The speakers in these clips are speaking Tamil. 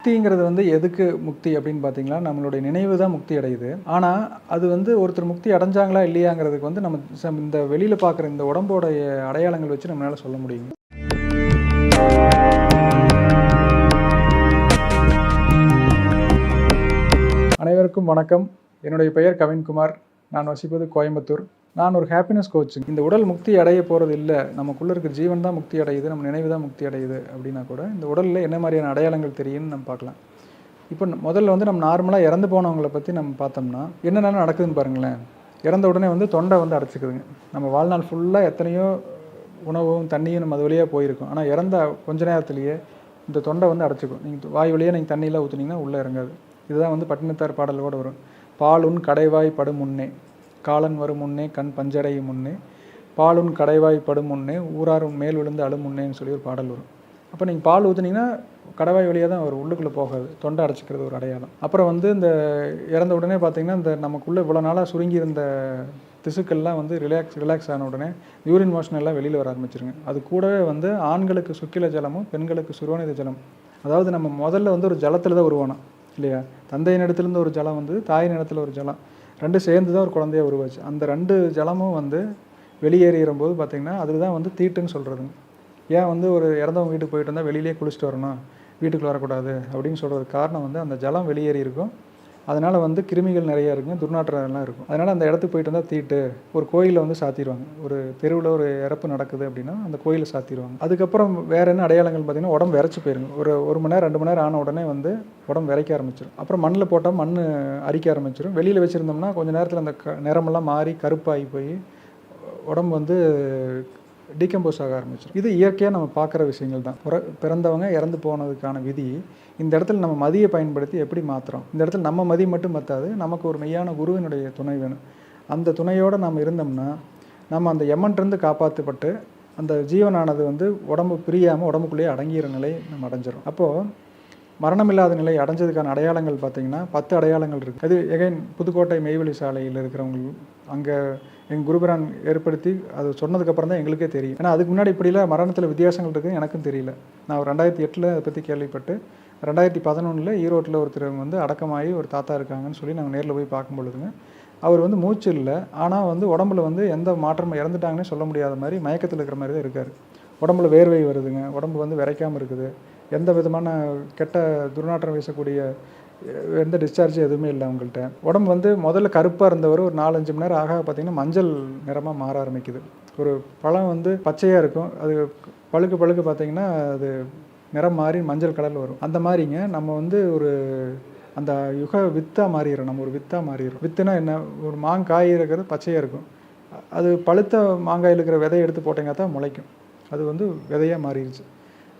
முக்திங்கிறது வந்து எதுக்கு முக்தி அப்படின்னு பார்த்தீங்கன்னா, நம்மளுடைய நினைவு தான் முக்தி அடையுது. ஆனா, அது வந்து ஒருத்தர் முக்தி அடைஞ்சாங்களா இல்லையாங்கிறதுக்கு வந்து நம்ம இந்த வெளியில பார்க்குற இந்த உடம்போடைய அடையாளங்கள் வச்சு நம்மளால சொல்ல முடியுங்க. அனைவருக்கும் வணக்கம். என்னுடைய பெயர் கவின்குமார். நான் வசிப்பது கோயம்புத்தூர். நான் ஒரு ஹாப்பினஸ் கோச்சுங்க. இந்த உடல் முக்தி அடைய போகிறது இல்லை, நமக்குள்ளே இருக்கிற ஜீவன் தான் முக்தி அடையுது, நம்ம நினைவு தான் முக்தி அடையுது அப்படின்னா கூட இந்த உடலில் என்ன மாதிரியான அடையாளங்கள் தெரியும்னு நம்ம பார்க்கலாம். இப்போ முதல்ல வந்து நம்ம நார்மலாக இறந்து போனவங்களை பற்றி நம்ம பார்த்தோம்னா என்னென்ன நடக்குதுன்னு பாருங்களேன். இறந்த உடனே வந்து தொண்டை வந்து அடைச்சிக்குதுங்க. நம்ம வாழ்நாள் ஃபுல்லாக எத்தனையோ உணவும் தண்ணியும் நம்ம அது வழியாக போயிருக்கும். ஆனால் இறந்த கொஞ்ச நேரத்துலேயே இந்த தொண்டை வந்து அடைச்சிக்கும். நீங்கள் வாய் வழியாக நீங்கள் தண்ணியெலாம் ஊற்றுனீங்கன்னா உள்ளே இறங்காது. இதுதான் வந்து பட்டினத்தார் பாடலோட வரும். பாலுன் கடைவாய் படும் முன்னே, காலன் வரும் முன்னே, கண் பஞ்சடையும் முன்னே, பாலுன் கடைவாய் படும் முன்னே, ஊராரும் மேல் விழுந்து அழு முன்னேன்னு சொல்லி ஒரு பாடல் வரும். அப்போ நீங்கள் பால் ஊற்றுனீங்கன்னா கடைவாய் வழியாக தான் வரும், உள்ளுக்குள்ளே போகாது. தொண்டை அடைச்சிக்கிறது ஒரு அடையாளம். அப்புறம் வந்து இந்த இறந்த உடனே பார்த்திங்கன்னா இந்த நமக்குள்ளே இவ்வளோ நாளாக சுருங்கி இருந்த திசுக்கள்லாம் வந்து ரிலாக்ஸ் ஆன உடனே யூரின் மோஷன் எல்லாம் வெளியில் வர ஆரம்பிச்சிருங்க. அது கூடவே வந்து ஆண்களுக்கு சுக்கில ஜலமும் பெண்களுக்கு சுரோனித ஜலம். அதாவது நம்ம முதல்ல வந்து ஒரு ஜலத்தில் தான் உருவானோம் இல்லையா. தந்தையின் இடத்துலேருந்து ஒரு ஜலம் வந்து தாயின் இடத்துல ஒரு ஜலம், ரெண்டு சேர்ந்து தான் ஒரு குழந்தைய உருவாச்சு. அந்த ரெண்டு ஜலமும் வந்து வெளியேறும்போது பார்த்திங்கன்னா அதுக்கு தான் வந்து தீட்டுன்னு சொல்கிறதுங்க. ஏன் வந்து ஒரு இறந்தவங்க வீட்டுக்கு போயிட்டு வந்தால் வெளியிலே குளிச்சுட்டு வரணும், வீட்டுக்குள்ளே வரக்கூடாது அப்படின்னு சொல்கிறதுக்கு காரணம் வந்து அந்த ஜலம் வெளியேறி இருக்கும். அதனால் வந்து கிருமிகள் நிறையா இருக்குங்க, துர்நாற்றம்லாம் இருக்கும். அதனால் அந்த இடத்துக்கு போயிட்டு வந்தால் தீட்டு. ஒரு கோயிலில் வந்து சாத்திடுவாங்க. ஒரு தெருவில் ஒரு இறப்பு நடக்குது அப்படின்னா அந்த கோயிலில் சாத்திடுவாங்க. அதுக்கப்புறம் வேறு என்ன அடையாளங்கள் பார்த்திங்கன்னா உடம்பு விரைச்சி போயிருங்க. ஒரு மணி நேரம் 2 மணி நேரம் ஆன உடனே வந்து உடம்பு விரைக்க ஆரம்பிச்சிடும். அப்புறம் மண்ணில் போட்டால் மண் அரிக்க ஆரம்பிச்சிடும். வெளியில் வச்சுருந்தோம்னா கொஞ்சம் நேரத்தில் அந்த நிறமெல்லாம் மாறி கருப்பாகி போய் உடம்பு வந்து டீகம்போஸ் ஆக ஆரம்பிச்சிடும். இது இயற்கையாக நம்ம பார்க்குற விஷயங்கள் தான். பிறந்தவங்க இறந்து போனதுக்கான விதி. இந்த இடத்துல நம்ம மதியை பயன்படுத்தி எப்படி மாற்றுறோம். இந்த இடத்துல நம்ம மதி மட்டும் பத்தாது, நமக்கு ஒரு மெய்யான குருவினுடைய துணை வேணும். அந்த துணையோடு நம்ம இருந்தோம்னா நம்ம அந்த எமன்றிருந்து காப்பாற்றப்பட்டு அந்த ஜீவனானது வந்து உடம்பு பிரியாமல் உடம்புக்குள்ளேயே அடங்கிற நிலை நம்ம அடைஞ்சிடும். அப்போது மரணமில்லாத நிலை அடைஞ்சதுக்கான அடையாளங்கள் பார்த்திங்கன்னா 10 அடையாளங்கள் இருக்குது. அது எகைன் புதுக்கோட்டை மெய்வெளி சாலையில் இருக்கிறவங்க அங்கே எங்கள் குருபிரான் ஏற்படுத்தி அது சொன்னதுக்கப்புறம் தான் எங்களுக்கே தெரியும். ஏன்னா அதுக்கு முன்னாடி இப்படிலாம் மரணத்தில் வித்தியாசங்கள் இருக்குது எனக்கும் தெரியல. நான் 2008 அதை பற்றி கேள்விப்பட்டு 2011 ஈரோட்டில் ஒருத்தர் வந்து அடக்கமாகி ஒரு தாத்தா இருக்காங்கன்னு சொல்லி நாங்கள் நேரில் போய் பார்க்கும் பொழுதுங்க, அவர் வந்து மூச்சு இல்லை, ஆனால் வந்து உடம்புல வந்து எந்த மாற்றமும் இறந்துட்டாங்கன்னே சொல்ல முடியாத மாதிரி மயக்கத்தில் இருக்கிற மாதிரி தான் இருக்கார். உடம்புல வேர்வை வருதுங்க, உடம்பு வந்து விரைக்காமல் இருக்குது, எந்த விதமான கெட்ட துர்நாற்றம் வீசக்கூடிய எந்த டிஸ்சார்ஜும் எதுவுமே இல்லை அவங்கள்ட்ட. உடம்பு வந்து முதல்ல கருப்பாக இருந்தவர் ஒரு 4-5 மணி நேரம் ஆக பார்த்திங்கன்னா மஞ்சள் நிறமாக மாற ஆரம்பிக்குது. ஒரு பழம் வந்து பச்சையாக இருக்கும், அது பழுக்க பார்த்திங்கன்னா அது நிறம் மாறி மஞ்சள் கலரில் வரும். அந்த மாதிரிங்க நம்ம வந்து ஒரு அந்த யுக வித்தாக மாறிடுறோம். நம்ம ஒரு வித்தாக மாறிடுறோம். வித்துனா என்ன, ஒரு மாங்காய் இருக்கிறது பச்சையாக இருக்கும், அது பழுத்த மாங்காயில் இருக்கிற விதையை எடுத்து போட்டிங்கன்னா தான் முளைக்கும். அது வந்து விதையாக மாறிடுச்சு.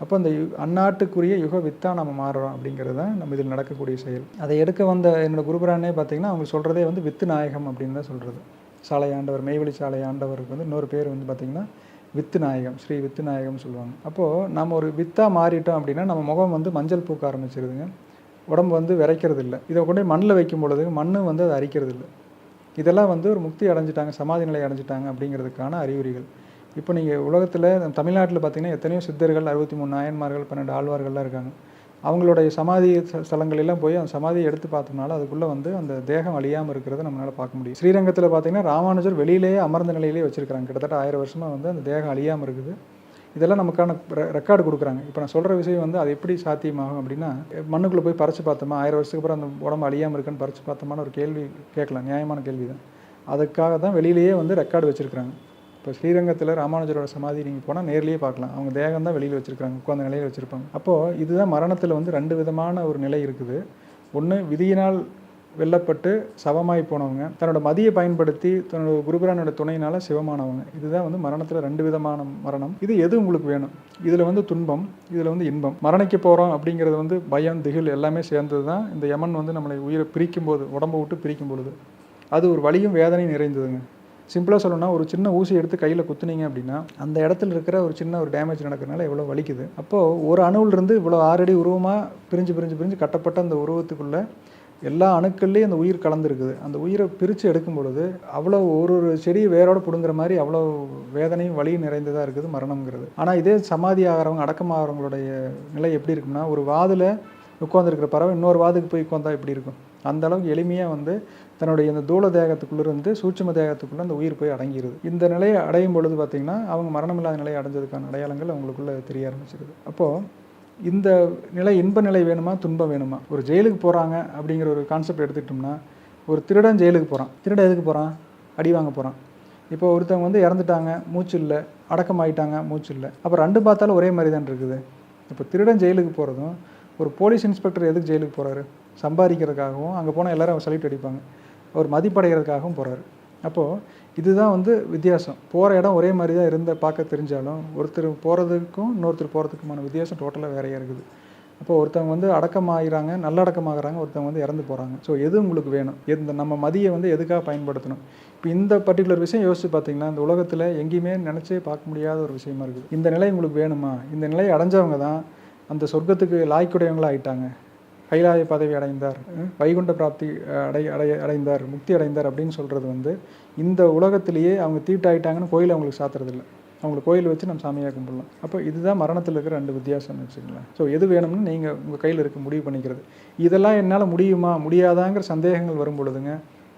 அப்போ அந்த அந்நாட்டுக்குரிய யுக வித்தாக நம்ம மாறுறோம் அப்படிங்கிறது தான் நம்ம இதில் நடக்கக்கூடிய செயல். அதை எடுக்க வந்த என்னோடய குருபிரானே பார்த்திங்கன்னா அவங்க சொல்கிறதே வந்து வித்து நாயகம் அப்படின்னு தான் சொல்கிறது. சாலை ஆண்டவர், மெய்வெளி சாலை ஆண்டவருக்கு வந்து இன்னொரு பேர் வந்து பார்த்திங்கன்னா வித்து நாயகம், ஸ்ரீ வித்து நாயகம்னு சொல்லுவாங்க. அப்போது நம்ம ஒரு வித்தாக மாறிட்டோம் அப்படின்னா நம்ம முகம் வந்து மஞ்சள் பூக்க ஆரம்பிச்சிருதுங்க, உடம்பு வந்து விரைக்கிறது இல்லை. இதை கொண்டு மண்ணில் வைக்கும் பொழுது மண் வந்து அதை அரிக்கிறது இல்லை. இதெல்லாம் வந்து ஒரு முக்தி அடைஞ்சிட்டாங்க, சமாதி நிலை அடைஞ்சிட்டாங்க அப்படிங்கிறதுக்கான அறிகுறிகள். இப்போ நீங்கள் உலகத்தில் தமிழ்நாட்டில் பார்த்திங்கன்னா எத்தனையோ சித்தர்கள், 63 நாயன்மார்கள், 12 ஆழ்வார்கள்லாம் இருக்காங்க. அவங்களுடைய சமாதி ஸ்தலங்களெல்லாம் போய் அந்த சமாதியை எடுத்து பார்த்தோம்னால அதுக்குள்ளே வந்து அந்த தேகம் அழியாமல் இருக்கிறத நம்மளால் பார்க்க முடியும். ஸ்ரீரங்கத்தில் பார்த்திங்கன்னா ராமானுஜர் வெளியிலேயே அமர்ந்த நிலையிலே வச்சுருக்காங்க. கிட்டத்தட்ட 1000 வருஷமாக வந்து அந்த தேகம் அழியாமல் இருக்குது. இதெல்லாம் நமக்கான ரெக்கார்டு கொடுக்குறாங்க. இப்போ நான் சொல்கிற விஷயம் வந்து அது எப்படி சாத்தியமாகும் அப்படின்னா, மண்ணுக்குள்ளே போய் பறித்து பார்த்தோமா, 1000 வருஷத்துக்கு அப்புறம் அந்த உடம்பு அழியாமல் இருக்குன்னு பறித்து பார்த்தோமான ஒரு கேள்வி கேட்கலாம், நியாயமான கேள்வி தான். அதுக்காக தான் வெளியிலேயே வந்து ரெக்கார்டு வச்சுருக்காங்க. இப்போ ஸ்ரீரங்கத்தில் ராமானுஜரோட சமாதி நீங்கள் போனால் நேர்லேயே பார்க்கலாம், அவங்க தேகம் தான் வெளியில் வச்சுருக்காங்க, உட்காந்த நிலையில் வச்சுருப்பாங்க. அப்போது இதுதான் மரணத்தில் வந்து 2 விதமான ஒரு நிலை இருக்குது. ஒன்று விதியினால் வெல்லப்பட்டு சவமாய் போனவங்க, தன்னோட மதியை பயன்படுத்தி தன்னோட குருபிரானோட துணையினால் சிவமானவங்க. இதுதான் வந்து மரணத்தில் 2 விதமான மரணம். இது எது உங்களுக்கு வேணும்? இதில் வந்து துன்பம், இதில் வந்து இன்பம். மரணிக்க போகிறோம் அப்படிங்கிறது வந்து பயம், திகில் எல்லாமே சேர்ந்தது தான். இந்த யமன் வந்து நம்மளை உயிரை பிரிக்கும் போது, உடம்பை விட்டு பிரிக்கும் பொழுது அது ஒரு வலியும் வேதனையும் நிறைந்ததுங்க. சிம்பிளாக சொல்லணும்னா ஒரு சின்ன ஊசி எடுத்து கையில் குத்துனீங்க அப்படின்னா அந்த இடத்துல இருக்கிற ஒரு சின்ன ஒரு டேமேஜ் நடக்கிறதுனால எவ்வளோ வலிக்குது. அப்போது ஒரு அணுவிலிருந்து இவ்வளோ 6 அடி உருவமாக பிரிஞ்சு கட்டப்பட்ட அந்த உருவத்துக்குள்ளே எல்லா அணுக்கள்லேயும் அந்த உயிர் கலந்துருக்குது. அந்த உயிரை பிரித்து எடுக்கும் பொழுது அவ்வளோ ஒரு செடியை வேரோடு பிடுங்குற மாதிரி அவ்வளோ வேதனையும் வலியும் நிறைந்ததாக இருக்குது மரணம்ங்கிறது. ஆனால் இதே சமாதி ஆகிறவங்க, அடக்கமாகறவங்களுடைய நிலை எப்படி இருக்குன்னா, ஒரு வாதில் உட்காந்துருக்கிற பறவை இன்னொரு வாதுக்கு போய் உட்காந்தா எப்படி இருக்கும்? அந்த அளவுக்கு எளிமையாக வந்து தன்னுடைய இந்த தூள தேகத்துக்குள்ளேருந்து சூட்சும தேகத்துக்குள்ளே அந்த உயிர் போய் அடங்கிடுது. இந்த நிலையை அடையும் பொழுது பார்த்திங்கன்னா அவங்க மரணமில்லாத நிலையை அடைஞ்சதுக்கான அடையாளங்கள் அவங்களுக்குள்ளே தெரிய ஆரம்பிச்சிருது. அப்போது இந்த நிலை இன்ப நிலை வேணுமா, துன்பம் வேணுமா? ஒரு ஜெயிலுக்கு போகிறாங்க அப்படிங்கிற ஒரு கான்செப்ட் எடுத்துக்கிட்டோம்னா, ஒரு திருடன் ஜெயிலுக்கு போகிறான். திருடன் எதுக்கு போகிறான்? அடி வாங்க போகிறான். இப்போ ஒருத்தவங்க வந்து இறந்துட்டாங்க, மூச்சு இல்லை, அடக்கமாயிட்டாங்க, மூச்சு இல்லை. அப்போ 2 பார்த்தாலும் ஒரே மாதிரி தான் இருக்குது. இப்போ திருடன் ஜெயிலுக்கு போகிறதும், ஒரு போலீஸ் இன்ஸ்பெக்டர் எதுக்கு ஜெயிலுக்கு போகிறாரு? சம்பாதிக்கிறதுக்காகவும், அங்கே போனால் எல்லாரும் சல்யூட் அடிப்பாங்க, அவர் மதிப்படைகிறதுக்காகவும் போகிறாரு. அப்போது இதுதான் வந்து வித்தியாசம். போகிற இடம் ஒரே மாதிரி தான் இருந்த பார்க்க தெரிஞ்சாலும், ஒருத்தர் போகிறதுக்கும் இன்னொருத்தர் போகிறதுக்குமான வித்தியாசம் டோட்டலாக வேறையாக இருக்குது. அப்போ ஒருத்தவங்க வந்து அடக்கமாகிறாங்க, நல்லடக்கமாகறாங்க, ஒருத்தவங்க வந்து இறந்து போகிறாங்க. ஸோ எது உங்களுக்கு வேணும்? இந்த நம்ம மதியை வந்து எதுக்காக பயன்படுத்தணும்? இப்போ இந்த பர்டிகுலர் விஷயம் யோசிச்சு பார்த்தீங்கன்னா, இந்த உலகத்தில் எங்கேயுமே நினச்சே பார்க்க முடியாத ஒரு விஷயமா இருக்குது. இந்த நிலை உங்களுக்கு வேணுமா? இந்த நிலையை அடைஞ்சவங்க தான் அந்த சொர்க்கத்துக்கு லாய்க்குடையவங்களாக ஆயிட்டாங்க. கைலாய பதவி அடைந்தார், வைகுண்ட பிராப்தி அடைந்தார், முக்தி அடைந்தார் அப்படின்னு சொல்கிறது வந்து இந்த உலகத்திலேயே அவங்க தீட்டாயிட்டாங்கன்னு கோயில் அவங்களுக்கு சாத்துறதில்லை. அவங்களை கோயில் வச்சு நம்ம சாமியாக கும்பிடலாம். அப்போ இதுதான் மரணத்தில் இருக்கிற 2 வித்தியாசம்னு வச்சுக்கலாம். ஸோ எது வேணும்னு நீங்கள் உங்கள் கையில் இருக்க முடிவு பண்ணிக்கிறது. இதெல்லாம் என்னால் முடியுமா முடியாதாங்கிற சந்தேகங்கள் வரும் பொழுதுங்க,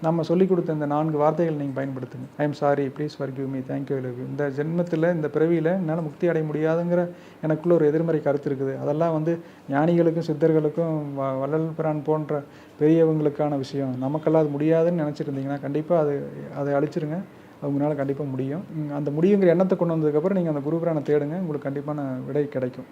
நம்ம சொல்லிக் கொடுத்த இந்த 4 வார்த்தைகள் நீங்கள் பயன்படுத்துங்க. I am sorry, please forgive me, thank you, I love you. இந்த ஜென்மத்தில் இந்த பிறவியில் என்னால் முக்தி அடைய முடியாதுங்கிற எனக்குள்ள ஒரு எதிர்மறை கருத்து இருக்குது. அதெல்லாம் வந்து ஞானிகளுக்கும் சித்தர்களுக்கும் வள்ளல் பிரான் போன்ற பெரியவங்களுக்கான விஷயம். நமக்கெல்லாம் அது முடியாதுன்னு நினச்சிருந்தீங்கன்னா கண்டிப்பாக அதை அழிச்சிருங்க. அவங்களால கண்டிப்பாக முடியும். அந்த முடியுங்கிற எண்ணத்தை கொண்டு வந்ததுக்கப்புறம் நீங்கள் அந்த குரு பிரானை தேடுங்க, உங்களுக்கு கண்டிப்பான விடை கிடைக்கும்.